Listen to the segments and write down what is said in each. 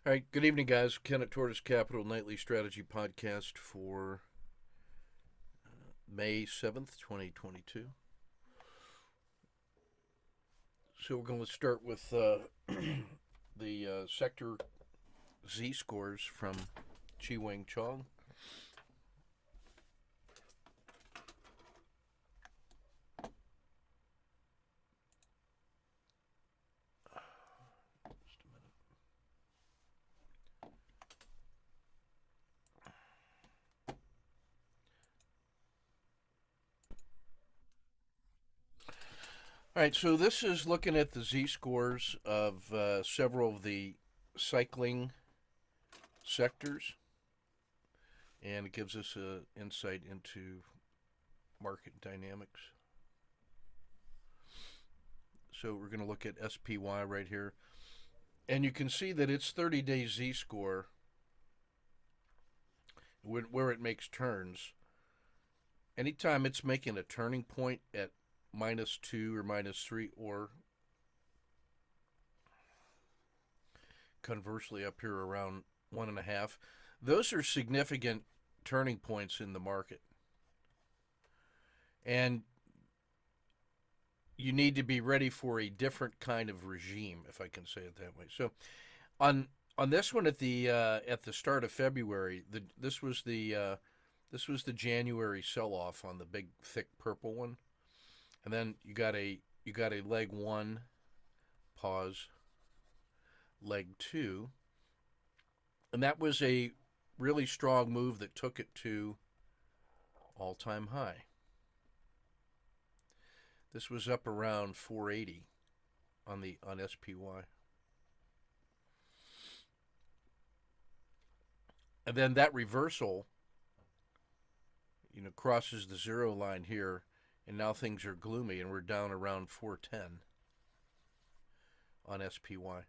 All right, good evening, guys. Ken at Tortoise Capital Nightly Strategy Podcast for May 7th, 2022. So we're going to start with the sector Z scores from Chi Wing Chong. All right, so this is looking at the Z scores of several of the cycling sectors, and it gives us an insight into market dynamics. So we're going to look at SPY right here. And you can see that its 30-day Z score, where it makes turns, anytime it's making a turning point at -2 or -3, or conversely up here around 1.5, those are significant turning points in the market. And you need to be ready for a different kind of regime, if I can say it that way. So on this one at the start of February, this was the January sell-off on the big thick purple one, and then you got a leg one, pause, leg two, and that was a really strong move that took it to all-time high. This was up around 480 on SPY. And then that reversal, crosses the zero line here, and now things are gloomy, and we're down around 410 on SPY.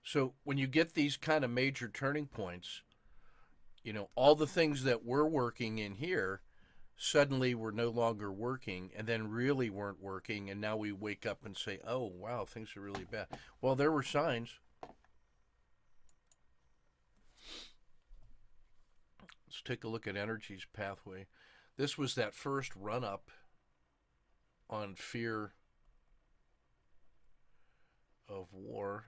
So when you get these kind of major turning points, all the things that were working in here suddenly were no longer working, and then really weren't working, and now we wake up and say, oh, wow, things are really bad. Well, there were signs. Let's take a look at energy's pathway. This was that first run-up on fear of war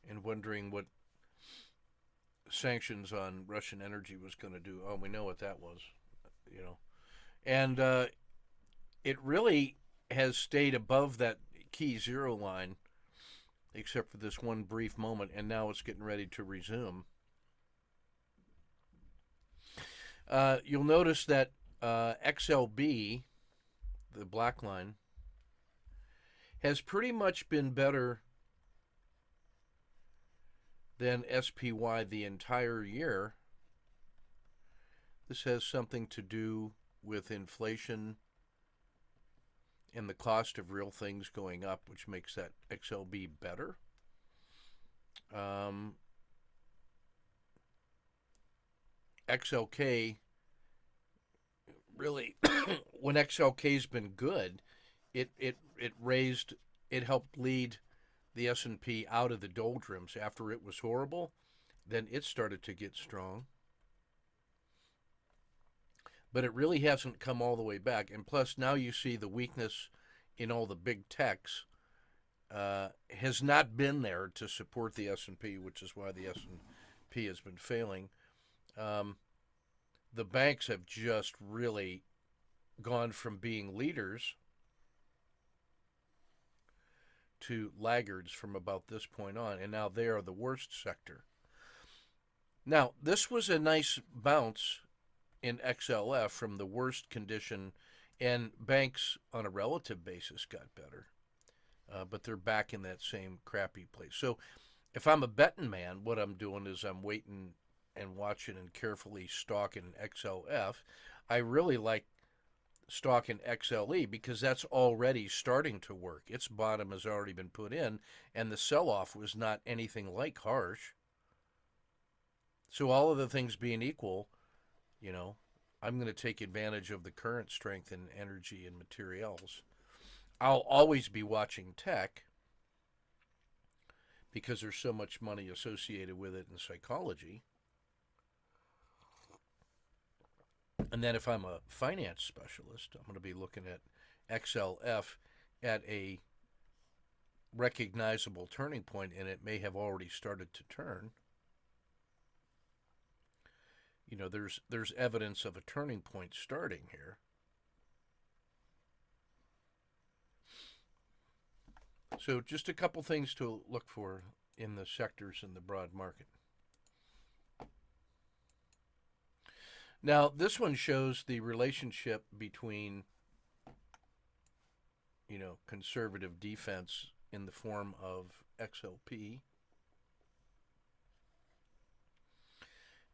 and wondering what sanctions on Russian energy was going to do. Oh, we know what that was, And it really has stayed above that key zero line, except for this one brief moment, and now it's getting ready to resume. You'll notice that XLB, the black line, has pretty much been better than SPY the entire year. This has something to do with inflation and the cost of real things going up, which makes that XLB better. XLK, really, when XLK's been good, it helped lead the S&P out of the doldrums. After it was horrible, then it started to get strong. But it really hasn't come all the way back. And plus, now you see the weakness in all the big techs has not been there to support the S&P, which is why the S&P has been failing. The banks have just really gone from being leaders to laggards from about this point on, and now they are the worst sector. Now, this was a nice bounce in XLF from the worst condition, and banks on a relative basis got better, but they're back in that same crappy place. So if I'm a betting man, what I'm doing is I'm waiting and watching and carefully stalking XLF. I really like stalking XLE because that's already starting to work. Its bottom has already been put in, and the sell-off was not anything like harsh. So all of the things being equal, I'm going to take advantage of the current strength in energy and materials. I'll always be watching tech because there's so much money associated with it in psychology. And then if I'm a finance specialist, I'm going to be looking at XLF at a recognizable turning point, and it may have already started to turn. There's evidence of a turning point starting here. So just a couple things to look for in the sectors in the broad market. Now, this one shows the relationship between, conservative defense in the form of XLP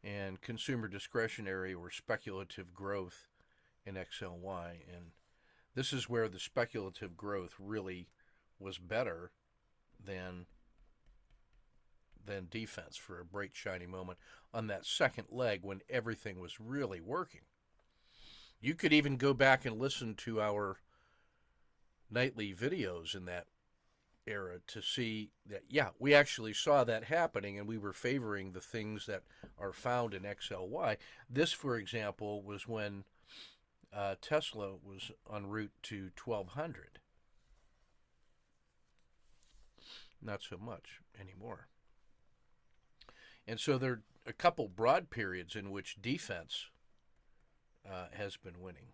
and consumer discretionary or speculative growth in XLY. And this is where the speculative growth really was better than defense for a bright, shiny moment on that second leg when everything was really working. You could even go back and listen to our nightly videos in that era to see that, yeah, we actually saw that happening, and we were favoring the things that are found in XLY. This, for example, was when Tesla was en route to 1200. Not so much anymore. And so there are a couple broad periods in which defense has been winning.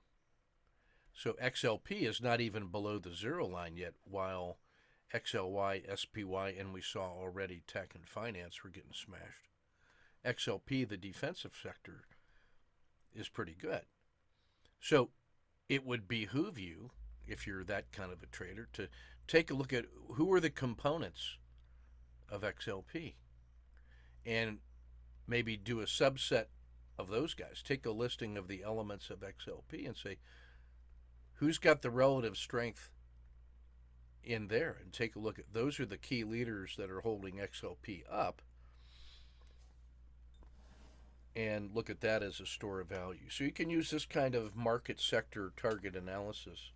So XLP is not even below the zero line yet, while XLY, SPY, and we saw already tech and finance were getting smashed. XLP, the defensive sector, is pretty good. So it would behoove you, if you're that kind of a trader, to take a look at who are the components of XLP and maybe do a subset of those guys. Take a listing of the elements of XLP and say, who's got the relative strength in there, and take a look at those are the key leaders that are holding XLP up, and look at that as a store of value. So you can use this kind of market sector target analysis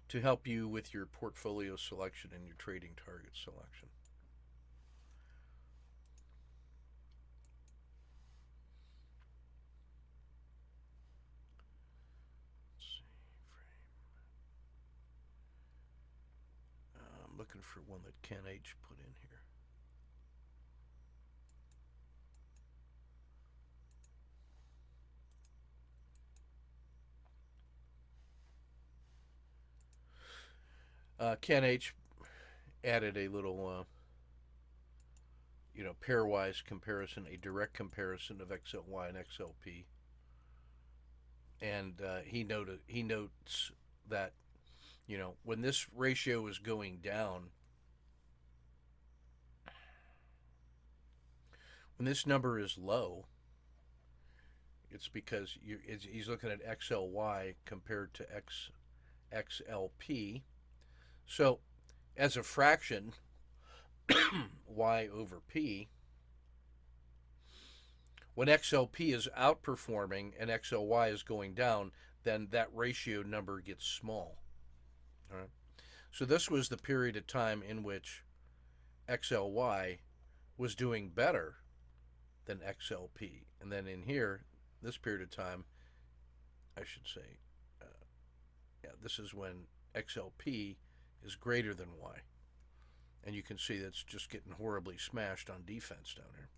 to help you with your portfolio selection and your trading target selection. I'm looking for one that Ken H put in here. Ken H added a little, pairwise comparison, a direct comparison of XLY and XLP, and he notes that, when this ratio is going down, when this number is low, it's because he's looking at XLY compared to XLP. So, as a fraction, Y over P, when XLP is outperforming and XLY is going down, then that ratio number gets small. All right. So this was the period of time in which XLY was doing better than XLP. And then in here, this period of time, I should say, this is when XLP is greater than Y. And you can see that's just getting horribly smashed on defense down here.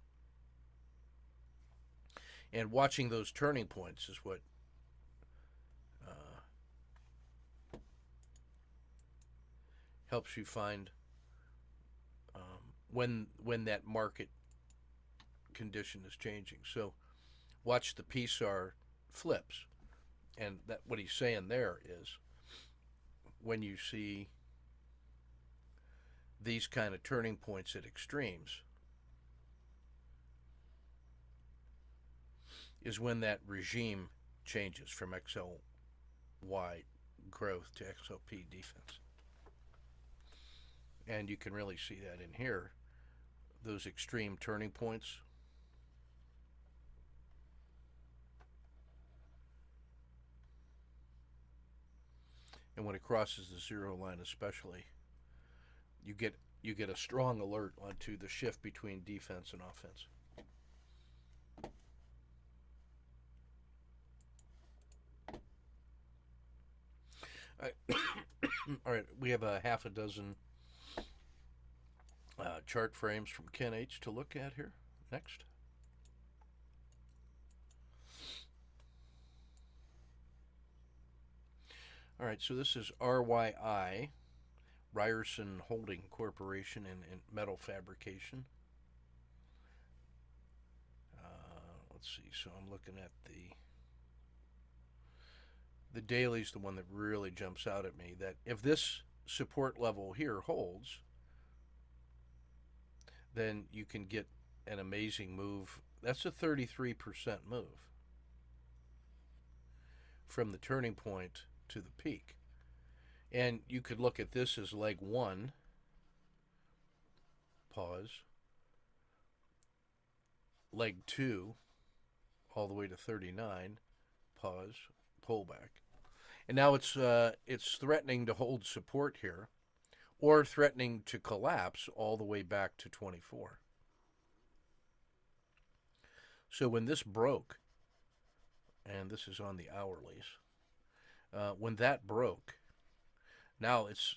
And watching those turning points is what helps you find when that market condition is changing. So watch the PSAR flips. And that what he's saying there is when you see these kind of turning points at extremes is when that regime changes from XLY growth to XLP defense. And you can really see that in here, those extreme turning points. And when it crosses the zero line especially, you get you get a strong alert onto the shift between defense and offense. All right, we have a half a dozen chart frames from Ken H to look at here next. All right, so this is RYI, Ryerson Holding Corporation in metal fabrication. Let's see, so I'm looking at the daily's the one that really jumps out at me, that if this support level here holds, then you can get an amazing move. That's a 33% move from the turning point to the peak. And you could look at this as leg 1, pause, leg 2, all the way to 39, pause, pullback. And now it's threatening to hold support here, or threatening to collapse all the way back to 24. So when this broke, and this is on the hourlies, when that broke, now it's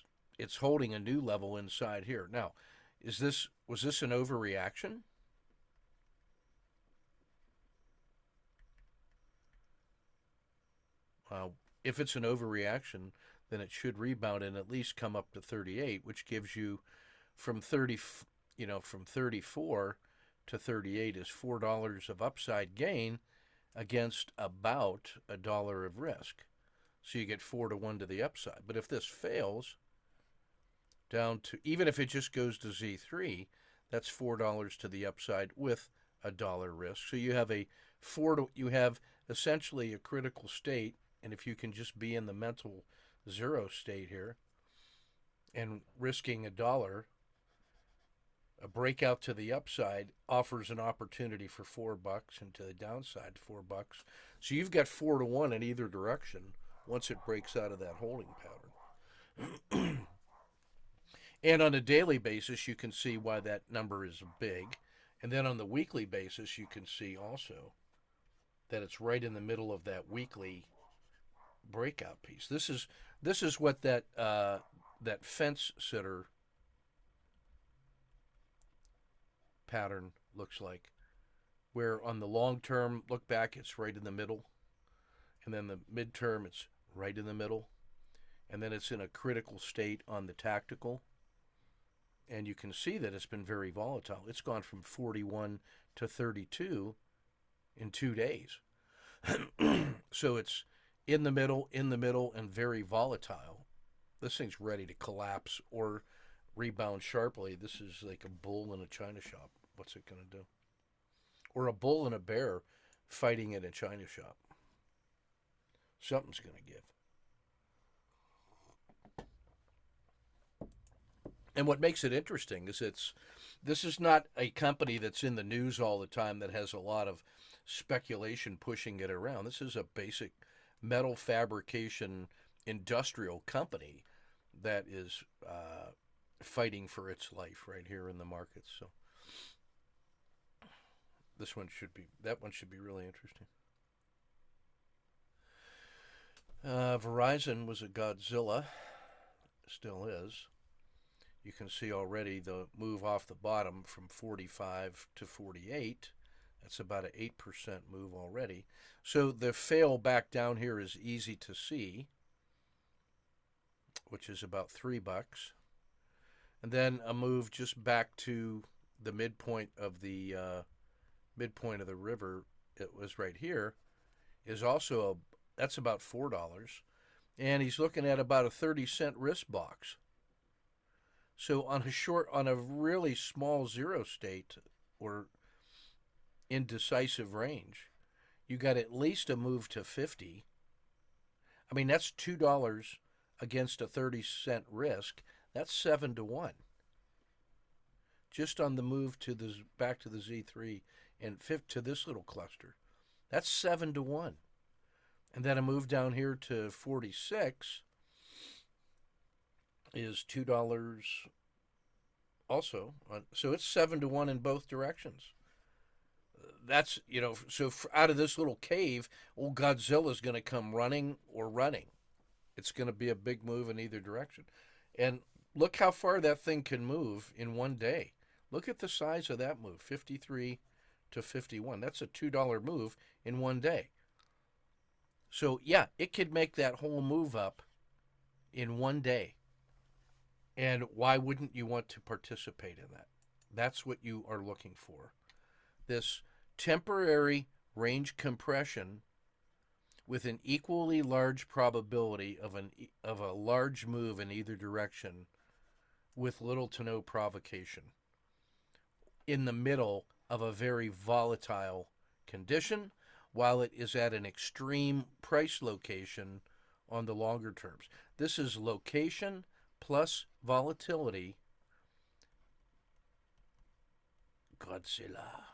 holding a new level inside here. Now, was this an overreaction? If it's an overreaction, then it should rebound and at least come up to 38, which gives you from 34 to 38 is $4 of upside gain against about $1 of risk. So you get 4 to 1 to the upside. But if this fails down to, even if it just goes to Z3, that's $4 to the upside with $1 risk. So you have you have essentially a critical state. And if you can just be in the mental zero state here and risking $1, a breakout to the upside offers an opportunity for $4 and to the downside $4. So you've got 4 to 1 in either direction once it breaks out of that holding pattern. And on a daily basis, you can see why that number is big. And then on the weekly basis, you can see also that it's right in the middle of that weekly breakout piece. This is what that fence sitter pattern looks like, where on the long term look back it's right in the middle, and then the midterm it's right in the middle, and then it's in a critical state on the tactical, and you can see that it's been very volatile. It's gone from 41 to 32 in 2 days. So it's in the middle, and very volatile. This thing's ready to collapse or rebound sharply. This is like a bull in a china shop. What's it going to do? Or a bull and a bear fighting in a china shop. Something's going to give. And what makes it interesting is this is not a company that's in the news all the time that has a lot of speculation pushing it around. This is a basic metal fabrication industrial company that is fighting for its life right here in the market. So that one should be really interesting. Verizon was a Godzilla, still is. You can see already the move off the bottom from 45 to 48. That's about an 8% move already. So the fail back down here is easy to see, which is about $3. And then a move just back to the midpoint of the river. It was right here. Is also that's about $4. And he's looking at about a 30-cent risk box. So on a really small zero state or indecisive range, you got at least a move to 50. I mean, that's $2 against a 30-cent risk. That's 7 to 1. Just on the move to back to the Z3 and to this little cluster. That's 7 to 1. And then a move down here to 46 is $2 also. So it's 7-1 in both directions. That's, so out of this little cave, old Godzilla's going to come running or running. It's going to be a big move in either direction. And look how far that thing can move in one day. Look at the size of that move, 53 to 51. That's a $2 move in one day. So, yeah, it could make that whole move up in one day. And why wouldn't you want to participate in that? That's what you are looking for. This temporary range compression with an equally large probability of a large move in either direction with little to no provocation in the middle of a very volatile condition while it is at an extreme price location on the longer terms. This is location plus volatility. Godzilla.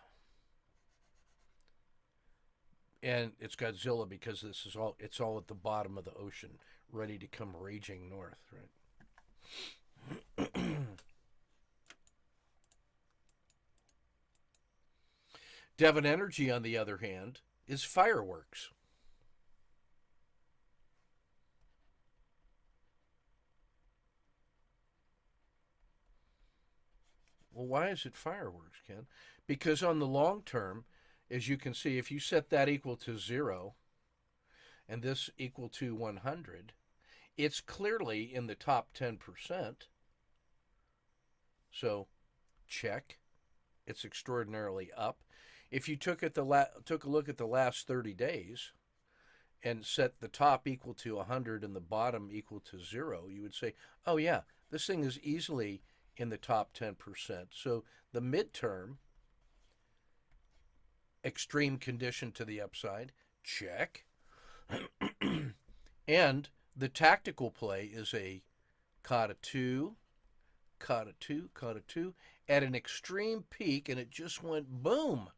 And it's Godzilla because it's all at the bottom of the ocean, ready to come raging north, right? Devon Energy, on the other hand, is fireworks. Well, why is it fireworks, Ken? Because on the long term, as you can see, if you set that equal to 0 and this equal to 100, it's clearly in the top 10%. So, check. It's extraordinarily up. If you took a look at the last 30 days and set the top equal to 100 and the bottom equal to 0, you would say, oh yeah, this thing is easily in the top 10%. So the midterm, extreme condition to the upside, check. And the tactical play is a caught a 2, caught a 2, caught a 2 at an extreme peak, and it just went boom.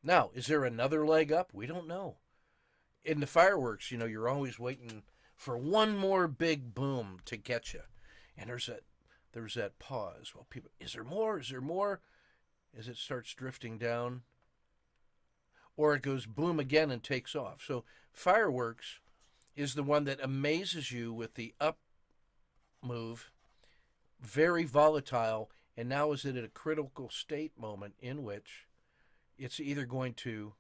Now, is there another leg up? We don't know. In the fireworks, you're always waiting for one more big boom to get you. And there's that pause. Well, people, is there more? Is there more? As it starts drifting down. Or it goes boom again and takes off. So fireworks is the one that amazes you with the up move, very volatile, and now is it at a critical state moment in which it's either going to,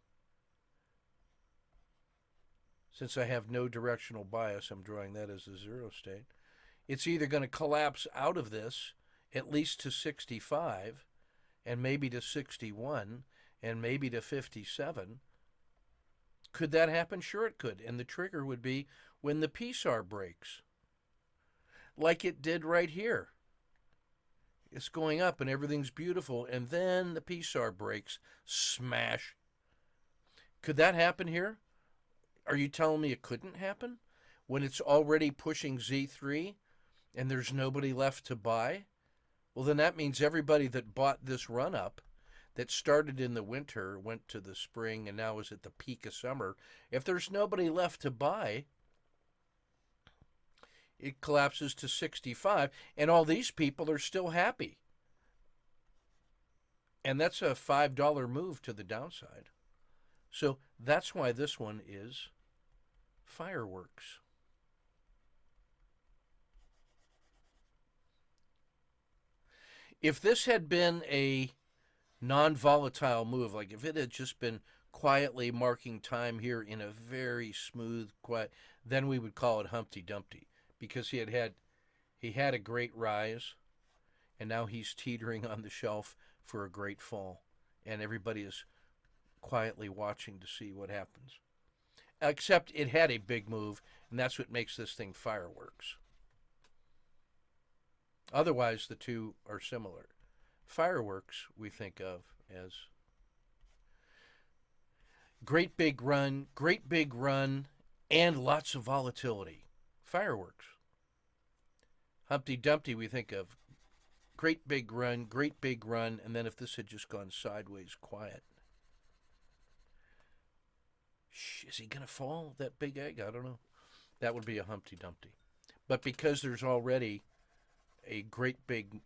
since I have no directional bias, I'm drawing that as a 0 state, it's either going to collapse out of this at least to 65 and maybe to 61 and maybe to 57. Could that happen? Sure it could. And the trigger would be when the PSAR breaks, like it did right here. It's going up and everything's beautiful, and then the PSAR breaks, smash. Could that happen here? Are you telling me it couldn't happen when it's already pushing Z3 and there's nobody left to buy? Well, then that means everybody that bought this run-up that started in the winter, went to the spring, and now is at the peak of summer, if there's nobody left to buy, it collapses to 65, and all these people are still happy. And that's a $5 move to the downside. So that's why this one is fireworks. If this had been a non-volatile move, like if it had just been quietly marking time here in a very smooth, quiet, then we would call it Humpty Dumpty, because he had a great rise, and now he's teetering on the shelf for a great fall, and everybody is quietly watching to see what happens. Except it had a big move, and that's what makes this thing fireworks. Otherwise, the two are similar. Fireworks we think of as great big run, and lots of volatility. Fireworks. Humpty Dumpty we think of great big run, and then if this had just gone sideways, quiet. Is he going to fall, that big egg? I don't know. That would be a Humpty Dumpty. But because there's already a great big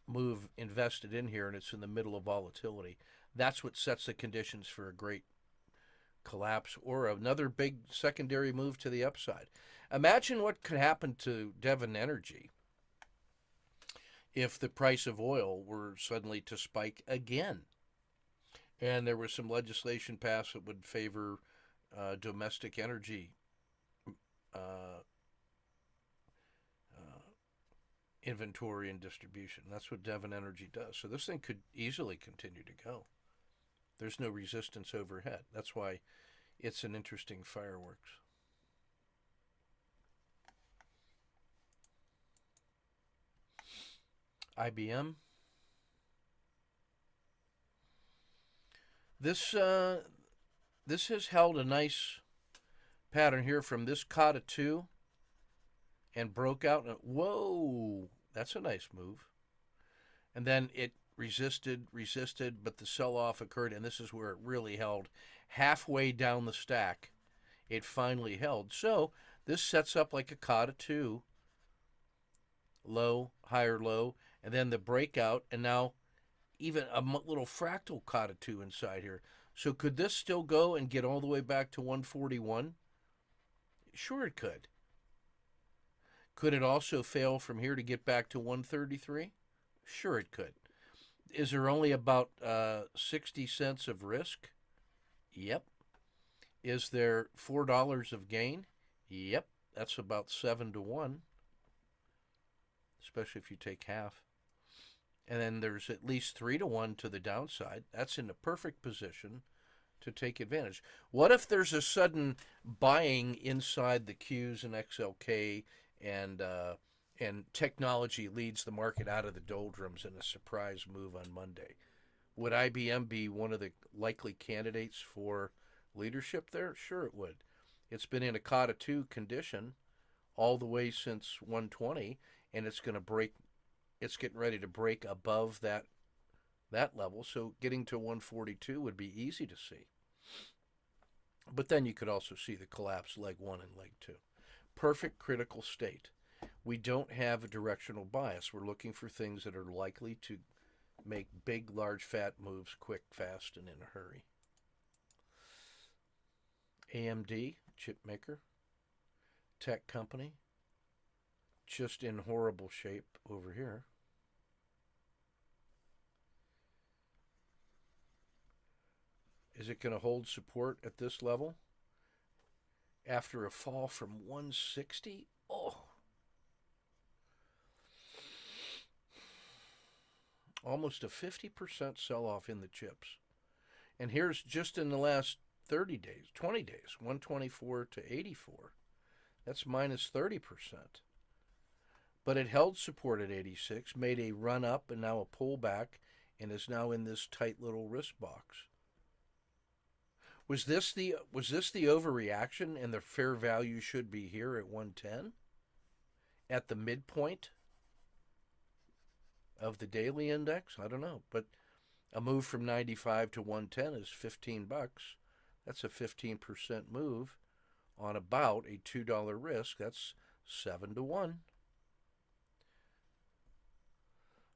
move invested in here and it's in the middle of volatility, that's what sets the conditions for a great collapse or another big secondary move to the upside. Imagine what could happen to Devon Energy if the price of oil were suddenly to spike again and there was some legislation passed that would favor domestic energy uh, inventory and distribution. That's what Devon Energy does. So this thing could easily continue to go. There's no resistance overhead. That's why it's an interesting fireworks. IBM. This has held a nice pattern here from this Kata 2 and broke out. And, whoa, that's a nice move. And then it resisted, but the sell-off occurred, and this is where it really held. Halfway down the stack, it finally held. So this sets up like a Kata 2, low, higher low, and then the breakout, and now even a little fractal Kata 2 inside here. So could this still go and get all the way back to 141? Sure it could. Could it also fail from here to get back to 133? Sure it could. Is there only about 60 cents of risk? Yep. Is there $4 of gain? Yep. That's about 7 to 1, especially if you take half. And then there's at least 3 to 1 to the downside. That's in the perfect position to take advantage. What if there's a sudden buying inside the Qs and XLK and technology leads the market out of the doldrums in a surprise move on Monday? Would IBM be one of the likely candidates for leadership there? Sure it would. It's been in a Kata 2 condition all the way since 120, and it's going to break. It's getting ready to break above that level, so getting to 142 would be easy to see. But then you could also see the collapse leg 1 and leg 2. Perfect critical state. We don't have a directional bias. We're looking for things that are likely to make big, large, fat moves quick, fast, and in a hurry. AMD, chip maker, tech company, just in horrible shape over here. Is it going to hold support at this level after a fall from 160? Oh, almost a 50% sell-off in the chips. And here's just in the last 30 days, 20 days, 124 to 84. That's minus 30%. But it held support at 86, made a run up and now a pullback, and is now in this tight little risk box. Was this the overreaction and the fair value should be here at 110? At the midpoint of the daily index? I don't know, but a move from 95 to 110 is $15. That's a 15% move on about a $2 risk. That's 7 to 1.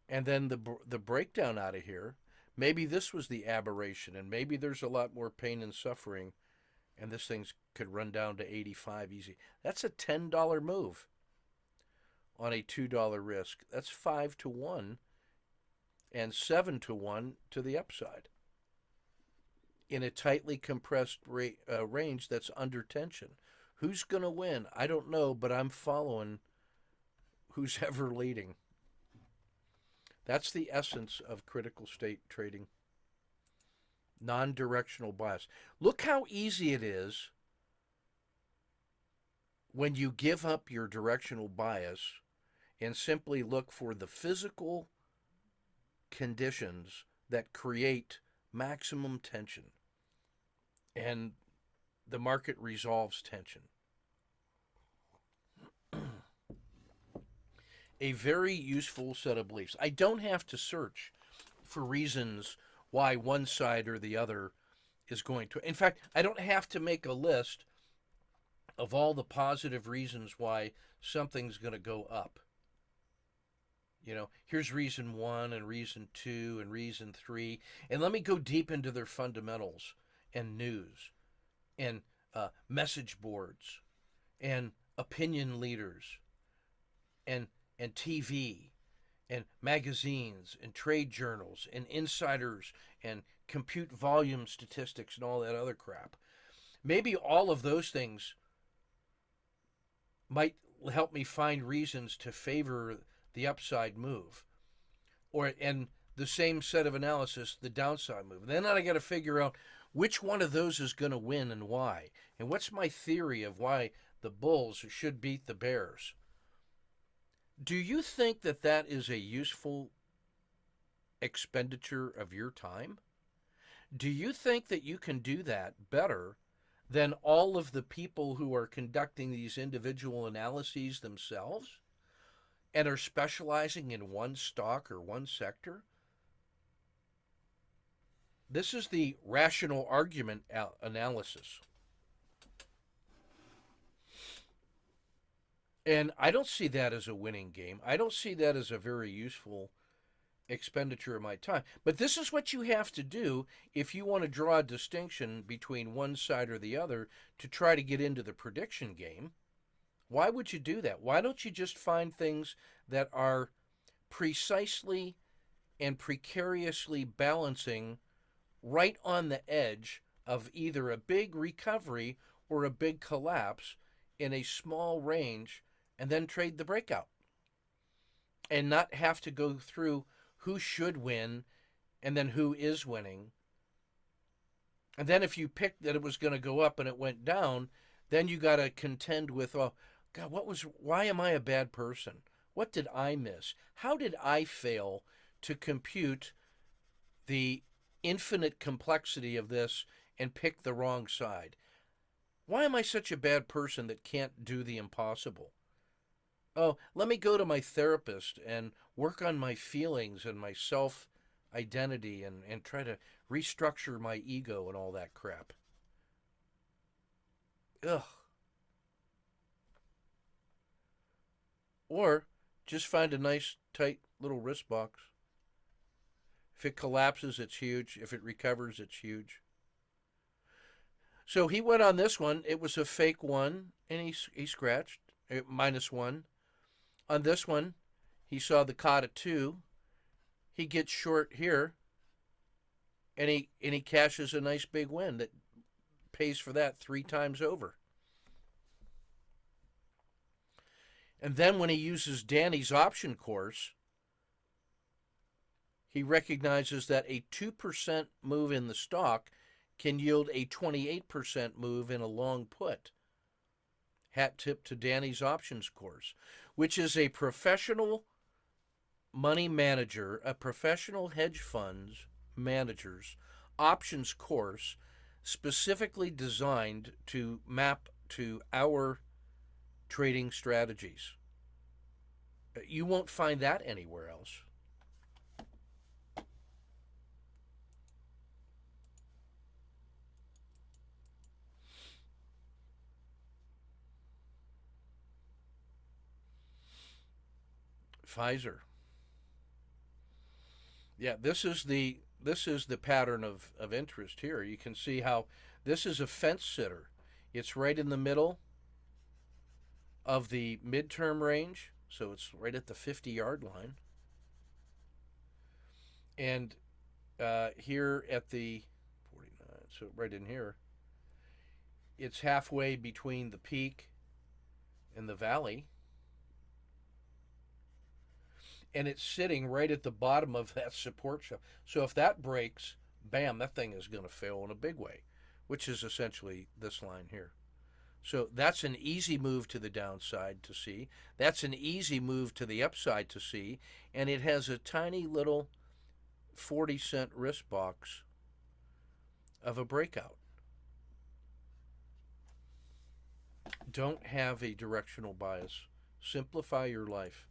And then the breakdown out of here, maybe this was the aberration, and maybe there's a lot more pain and suffering, and this thing could run down to 85 easy. That's a $10 move on a $2 risk. That's 5 to 1 and 7 to 1 to the upside in a tightly compressed range that's under tension. Who's going to win? I don't know, but I'm following who's ever leading. That's the essence of critical state trading. Non-directional bias. Look how easy it is when you give up your directional bias and simply look for the physical conditions that create maximum tension. And the market resolves tension. A very useful set of beliefs. I don't have to search for reasons why one side or the other is going to. In fact, I don't have to make a list of all the positive reasons why something's going to go up. Here's reason one and reason two and reason three. And let me go deep into their fundamentals and news and message boards and opinion leaders and TV and magazines and trade journals and insiders and compute volume statistics and all that other crap. Maybe all of those things might help me find reasons to favor the upside move, and the same set of analysis the downside move. Then I got to figure out which one of those is going to win and why, and what's my theory of why the bulls should beat the bears. Do you think that that is a useful expenditure of your time? Do you think that you can do that better than all of the people who are conducting these individual analyses themselves and are specializing in one stock or one sector? This is the rational argument analysis. And I don't see that as a winning game. I don't see that as a very useful expenditure of my time. But this is what you have to do if you want to draw a distinction between one side or the other to try to get into the prediction game. Why would you do that? Why don't you just find things that are precisely and precariously balancing right on the edge of either a big recovery or a big collapse in a small range, and then trade the breakout and not have to go through who should win and then who is winning. And then if you picked that it was going to go up and it went down, then you got to contend with, oh, God, why am I a bad person? What did I miss? How did I fail to compute the infinite complexity of this and pick the wrong side? Why am I such a bad person that can't do the impossible? Oh, let me go to my therapist and work on my feelings and my self-identity and try to restructure my ego and all that crap. Ugh. Or just find a nice, tight little wrist box. If it collapses, it's huge. If it recovers, it's huge. So he went on this one. It was a fake one, and he scratched. -1. On this one, he saw the COT at 2. He gets short here, and he cashes a nice big win that pays for that 3 times over. And then when he uses Danny's option course, he recognizes that a 2% move in the stock can yield a 28% move in a long put. Hat tip to Danny's options course, which is a professional money manager, a professional hedge funds manager's options course specifically designed to map to our trading strategies. You won't find that anywhere else. Pfizer. Yeah, this is the pattern of interest here. You can see how this is a fence sitter. It's right in the middle of the midterm range, so it's right at the 50-yard line. And here at the 49, so right in here, it's halfway between the peak and the valley. And it's sitting right at the bottom of that support shelf. So if that breaks, bam, that thing is going to fail in a big way, which is essentially this line here. So that's an easy move to the downside to see. That's an easy move to the upside to see. And it has a tiny little 40-cent risk box of a breakout. Don't have a directional bias. Simplify your life.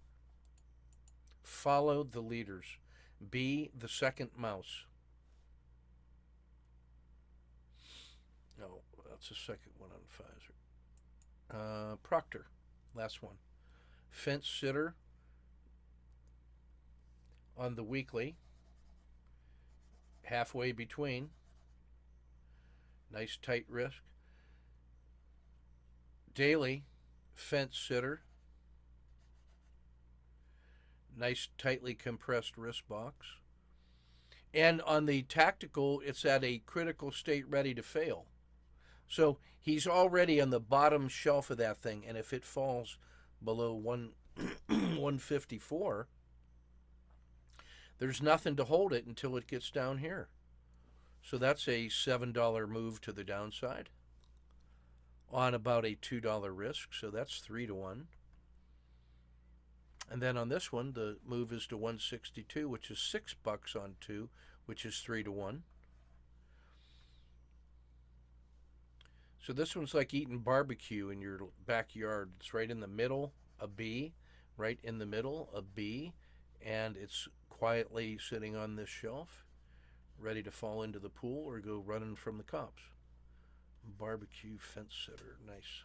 Follow the leaders. Be the second mouse. No, that's the second one on Pfizer. Procter, last one. Fence sitter. on the weekly, halfway between. Nice tight risk. Daily, fence sitter. Nice tightly compressed wrist box. And on the tactical, it's at a critical state ready to fail. So he's already on the bottom shelf of that thing, and if it falls below 154, there's nothing to hold it until it gets down here. So that's a $7 move to the downside on about a $2 risk. So that's 3-1. And then on this one, the move is to 162, which is $6 on 2, which is 3-1. So this one's like eating barbecue in your backyard. It's right in the middle, a B, right in the middle, a B, and it's quietly sitting on this shelf, ready to fall into the pool or go running from the cops. Barbecue fence sitter, nice.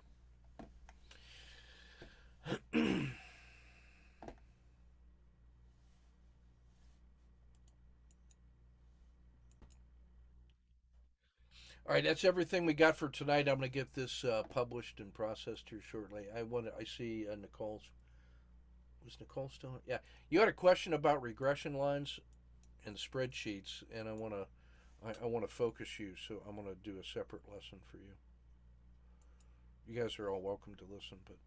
All right, that's everything we got for tonight. I'm going to get this published and processed here shortly. I see Nicole's. Was Nicole still? Yeah, you had a question about regression lines and spreadsheets, and I want to focus you. So I'm going to do a separate lesson for you. You guys are all welcome to listen, but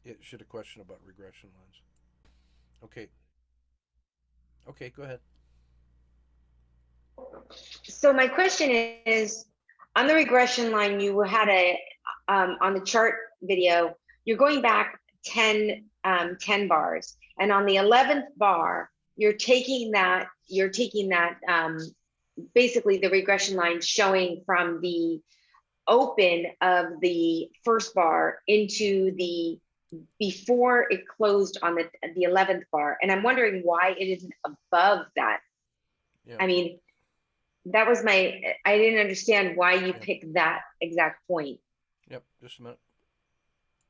it should a question about regression lines. Okay. Okay, go ahead. So my question is, on the regression line, you had on the chart video, you're going back 10 bars, and on the 11th bar, you're taking that basically the regression line showing from the open of the first bar into the before it closed on the 11th bar, and I'm wondering why it isn't above that. Yeah. I mean, that was I didn't understand why you picked that exact point. Yep, just a minute.